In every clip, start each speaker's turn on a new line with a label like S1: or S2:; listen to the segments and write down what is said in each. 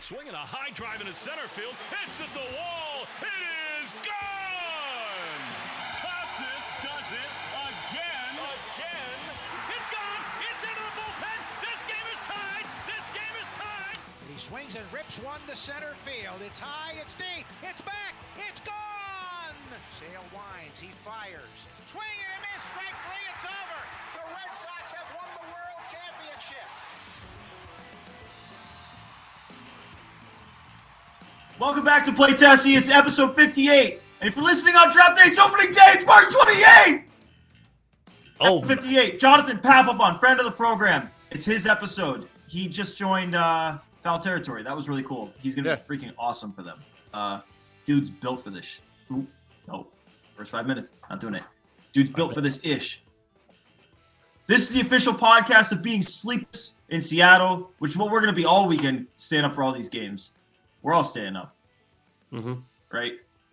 S1: Swinging a high drive into center field. Hits at the wall. It is gone! Casas does it again. It's gone! It's into the bullpen! This game is tied! This game is tied!
S2: He swings and rips one to center field. It's high, it's deep, it's back, it's gone! Sale winds, he fires. Swing and a miss, strike three, it's over! The Red Sox have won the World Championship!
S3: Welcome back to Play Tessie. It's episode 58. And if you're listening on draft day, it's opening day. It's March 28th. Oh, 58. Jonathan Papelbon, friend of the program. It's his episode. He just joined Foul Territory. That was really cool. He's going to be freaking awesome for them. Dude's built for this. Ooh, no. First 5 minutes. Not doing it. Dude's built for this ish. This is the official podcast of being sleepless in Seattle, which is what we're going to be all weekend, staying up for all these games. We're all staying up.
S4: Mm-hmm.
S3: Right?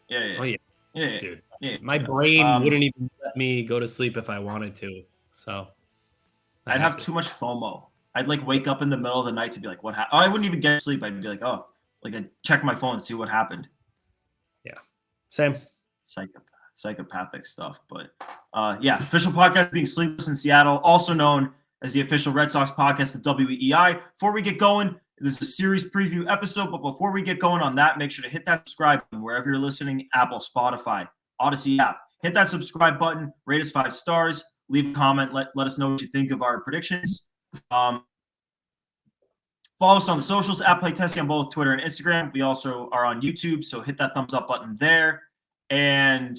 S3: Yeah.
S4: Oh, yeah.
S3: Yeah.
S4: Dude.
S3: Yeah.
S4: My brain wouldn't even let me go to sleep if I wanted to. So
S3: I'd have too much FOMO. I'd like wake up in the middle of the night to be like, what happened? Oh, I wouldn't even get sleep. I'd be like, oh, like I'd check my phone and see what happened.
S4: Yeah. Same.
S3: Psychopathic stuff. But yeah, official podcast being sleepless in Seattle, also known as the official Red Sox podcast of WEI. Before we get going, this is a series preview episode, but before we get going on that, make sure to hit that subscribe button wherever you're listening, Apple, Spotify, Odyssey app. Hit that subscribe button, rate us 5 stars, leave a comment, let us know what you think of our predictions. Follow us on the socials, at PlayTesting on both Twitter and Instagram. We also are on YouTube, so hit that thumbs up button there. And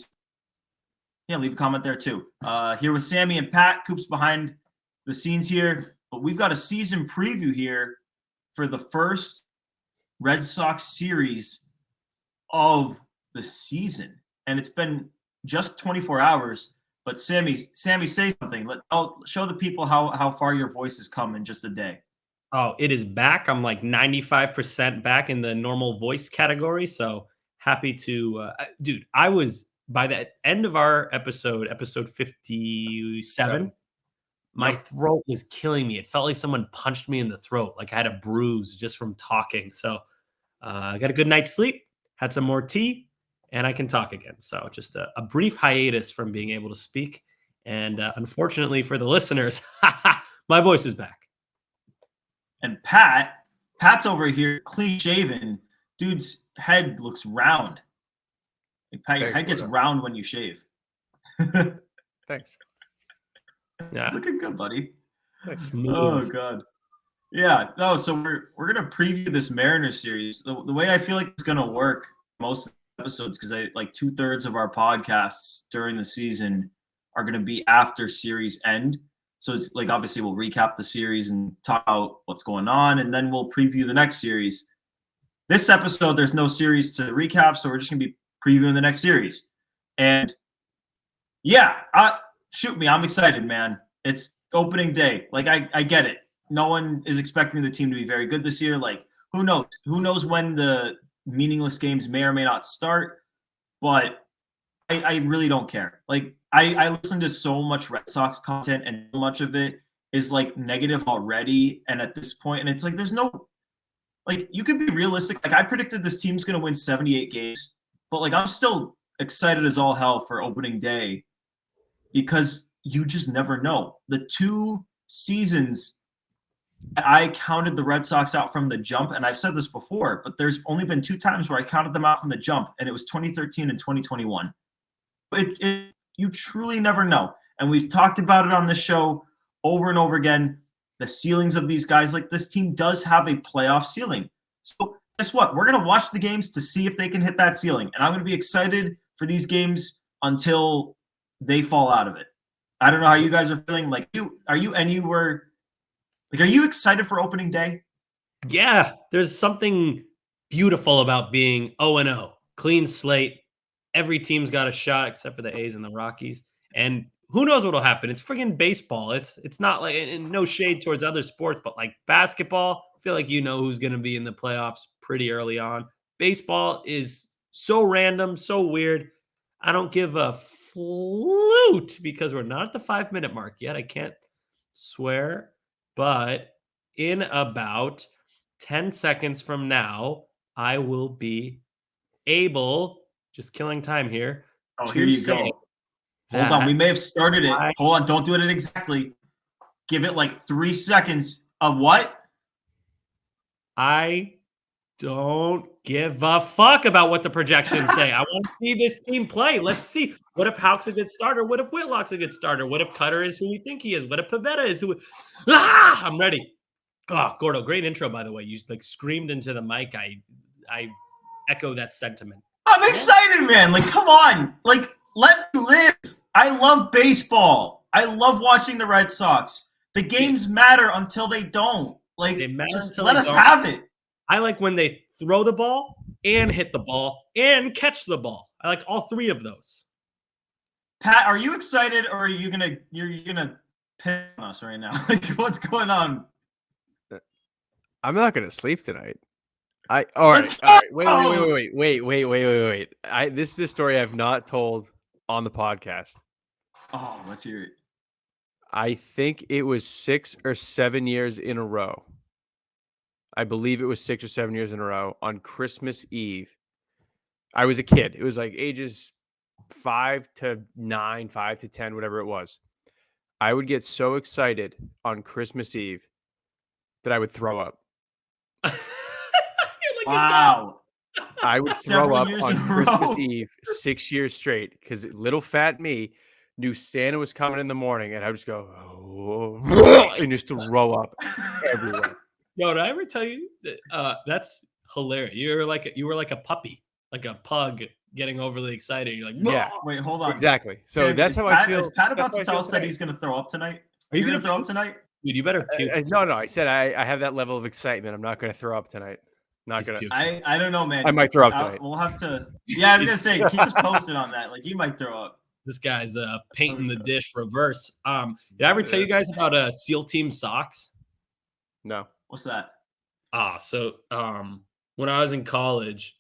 S3: yeah, leave a comment there too. Here with Sammy and Pat, Coop's behind the scenes here, but we've got a season preview here for the first Red Sox series of the season. And it's been just 24 hours. But Sammy, say something. I'll show the people how far your voice has come in just a day.
S4: Oh, it is back. I'm like 95% back in the normal voice category. So happy to, dude, I was, by the end of our episode 57, my throat was killing me. It felt like someone punched me in the throat. Like I had a bruise just from talking. So I got a good night's sleep, had some more tea, and I can talk again. So just a brief hiatus from being able to speak. And unfortunately for the listeners, my voice is back.
S3: And Pat's over here, clean shaven. Dude's head looks round. Like, Pat, your head gets round when you shave.
S5: Thanks.
S4: Yeah,
S3: looking good, buddy.
S4: That's
S3: oh god, yeah. No, so we're gonna preview this Mariners series. The way I feel like it's gonna work most of the episodes, because I like 2/3 of our podcasts during the season are gonna be after series end. So it's like obviously we'll recap the series and talk about what's going on, and then we'll preview the next series. This episode, there's no series to recap, so we're just gonna be previewing the next series. And yeah, shoot me, I'm excited, man. It's opening day. Like I get it. No one is expecting the team to be very good this year. Like who knows? Who knows when the meaningless games may or may not start? But I really don't care. Like I listen to so much Red Sox content, and so much of it is like negative already. And at this point, and it's like there's no, like, you could be realistic. Like I predicted this team's gonna win 78 games, but like I'm still excited as all hell for opening day, because you just never know. The 2 seasons I counted the Red Sox out from the jump, and I've said this before, but there's only been 2 times where I counted them out from the jump, and it was 2013 and 2021. You truly never know. And we've talked about it on this show over and over again, the ceilings of these guys. Like this team does have a playoff ceiling. So guess what? We're going to watch the games to see if they can hit that ceiling. And I'm going to be excited for these games until they fall out of it. I don't know how you guys are feeling. Like, are you excited for opening day?
S4: Yeah, there's something beautiful about being 0-0, clean slate. Every team's got a shot except for the A's and the Rockies. And who knows what'll happen? It's friggin' baseball. It's not like, and no shade towards other sports, but like basketball, I feel like you know who's going to be in the playoffs pretty early on. Baseball is so random, so weird. I don't give a flute because we're not at the 5-minute mark yet. I can't swear, but in about 10 seconds from now, I will be able, just killing time here,
S3: Oh,
S4: to
S3: here you
S4: say
S3: go. Hold on. We may have started it. Hold on. Don't do it exactly. Give it like 3 seconds of what?
S4: I don't give a fuck about what the projections say. I want to see this team play. Let's see. What if Houck's a good starter? What if Whitlock's a good starter? What if Cutter is who we think he is? What if Pavetta is who? I'm ready. Oh, Gordo, great intro, by the way. You like screamed into the mic. I echo that sentiment.
S3: I'm excited, man. Like, come on. Like, let me live. I love baseball. I love watching the Red Sox. The games matter until they don't. Like, just let us have it.
S4: I like when they throw the ball and hit the ball and catch the ball. I like all three of those.
S3: Pat, are you excited or are you you're gonna piss on us right now? Like, what's going on?
S5: I'm not gonna sleep tonight. All right. Wait. This is a story I've not told on the podcast.
S3: Oh, let's hear it.
S5: I think it was 6 or 7 years in a row. I believe it was 6 or 7 years in a row on Christmas Eve. I was a kid. It was like ages 5 to 9, 5 to 10, whatever it was. I would get so excited on Christmas Eve that I would throw up.
S3: Wow.
S5: I would throw up on Christmas Eve 6 years straight because little fat me knew Santa was coming in the morning, and I would just go, oh, and just throw up everywhere.
S4: Yo, did I ever tell you that, that's hilarious? You were like a puppy, like a pug getting overly excited. You're like,
S5: yeah.
S3: Wait, hold on.
S5: Exactly. So that's how I feel.
S3: Is Pat about to tell us that he's going to throw up tonight? Are you going to throw up tonight?
S4: Dude, you better puke.
S5: No. I said I have that level of excitement. I'm not going to throw up tonight. Not going to.
S3: I don't know, man.
S5: I might throw up tonight.
S3: We'll have to. Yeah, I was going to say, keep us posted on that. Like, you might throw up.
S4: This guy's painting the dish reverse. Did I ever tell you guys about SEAL Team socks?
S5: No.
S3: What's that?
S4: So when I was in college,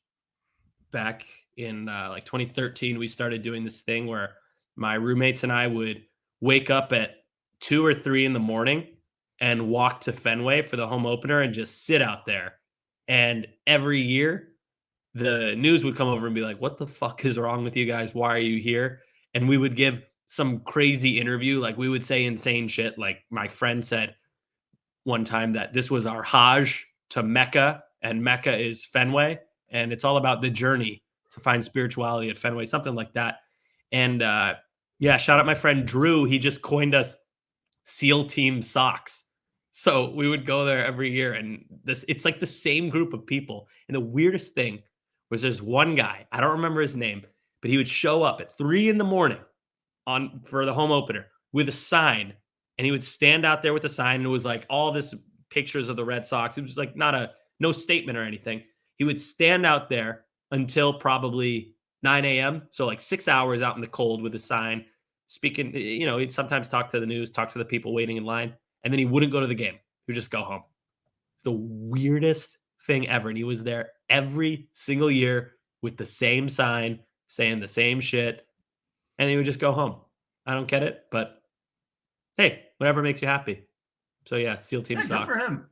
S4: back in like 2013, we started doing this thing where my roommates and I would wake up at 2 or 3 in the morning and walk to Fenway for the home opener and just sit out there. And every year, the news would come over and be like, "What the fuck is wrong with you guys? Why are you here?" And we would give some crazy interview. Like, we would say insane shit. Like, my friend said one time that this was our Hajj to Mecca, and Mecca is Fenway, and it's all about the journey to find spirituality at Fenway, something like that. And yeah, shout out my friend Drew. He just coined us SEAL Team socks. So we would go there every year, and it's like the same group of people. And the weirdest thing was there's one guy, I don't remember his name, but he would show up at 3 in the morning for the home opener with a sign, and he would stand out there with a sign, and it was like all this pictures of the Red Sox. It was like no statement or anything. He would stand out there until probably 9 a.m. So like 6 hours out in the cold with a sign, speaking, he'd sometimes talk to the news, talk to the people waiting in line, and then he wouldn't go to the game. He would just go home. It's the weirdest thing ever. And he was there every single year with the same sign, saying the same shit, and he would just go home. I don't get it, but hey, whatever makes you happy. So yeah, SEAL Team socks.
S3: Good for him.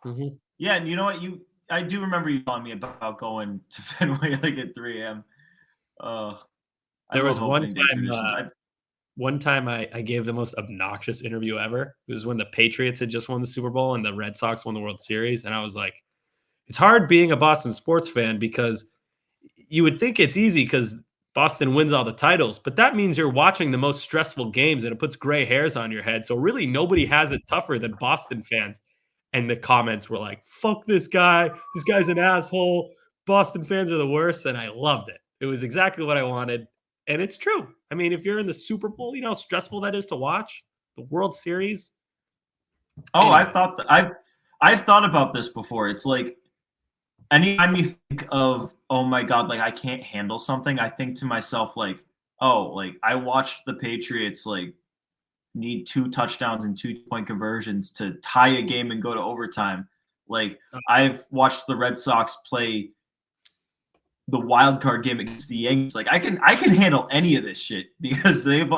S4: Mm-hmm.
S3: Yeah, and you know what? I do remember you telling me about going to Fenway like at 3 a.m.
S4: There was one time I gave the most obnoxious interview ever. It was when the Patriots had just won the Super Bowl and the Red Sox won the World Series, and I was like, it's hard being a Boston sports fan because you would think it's easy because Boston wins all the titles, but that means you're watching the most stressful games and it puts gray hairs on your head. So really nobody has it tougher than Boston fans. And the comments were like, fuck this guy. This guy's an asshole. Boston fans are the worst. And I loved it. It was exactly what I wanted. And it's true. I mean, if you're in the Super Bowl, you know how stressful that is to watch? The World Series.
S3: Oh, I've thought about this before. It's like anytime you think of, oh my God, like I can't handle something, I think to myself like, oh, like I watched the Patriots like need 2 touchdowns and 2-point conversions to tie a game and go to overtime. Like I've watched the Red Sox play the wild card game against the Yankees. Like I can handle any of this shit because they've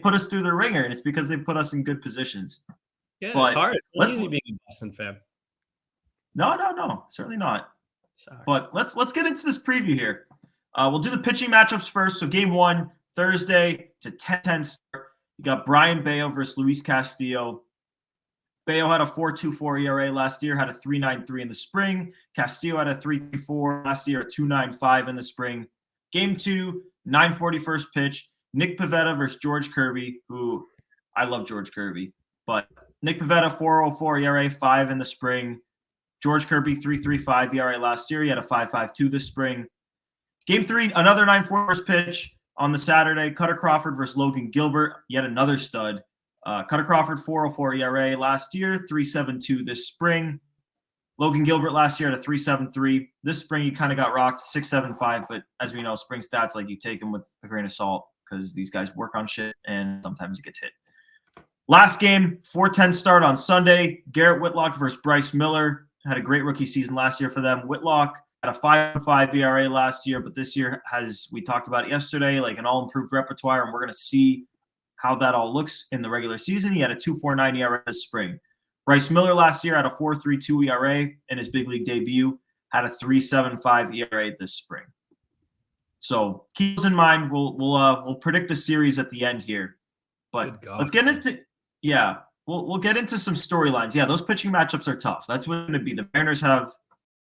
S3: put us through the ringer, and it's because they put us in good positions.
S4: Yeah, but it's hard. It's not easy being a Boston fan.
S3: No, certainly not.
S4: Sorry.
S3: But let's get into this preview here. We'll do the pitching matchups first. So game 1, Thursday, it's a 10-10 start. You got Brian Bayo versus Luis Castillo. Bayo had a 4.24 ERA last year, had a 3.93 in the spring. Castillo had a 3.34 last year, a 2.95 in the spring. Game 2, 9:40 first pitch. Nick Pivetta versus George Kirby, who I love George Kirby. But Nick Pivetta, 4.04 ERA, 5 in the spring. George Kirby, 3.35 ERA last year. He had a 5.52 this spring. Game 3, another 9:40 first pitch on the Saturday. Cutter Crawford versus Logan Gilbert, yet another stud. Cutter Crawford, 4.04 ERA last year, 3.72 this spring. Logan Gilbert last year had a 3.73. This spring, he kind of got rocked, 6.75. But as we know, spring stats, like, you take them with a grain of salt because these guys work on shit and sometimes it gets hit. Last game, 4:10 start on Sunday. Garrett Whitlock versus Bryce Miller. Had a great rookie season last year for them. Whitlock had a 5.5 ERA last year, but this year has, we talked about it yesterday, like an all-improved repertoire, and we're going to see how that all looks in the regular season. He had a 2.49 ERA this spring. Bryce Miller last year had a 4.32 ERA in his big league debut, had a 3.75 ERA this spring. So keep those in mind. We'll predict the series at the end here, but let's get into we'll get into some storylines. Yeah, those pitching matchups are tough. That's what it's going to be. The Mariners have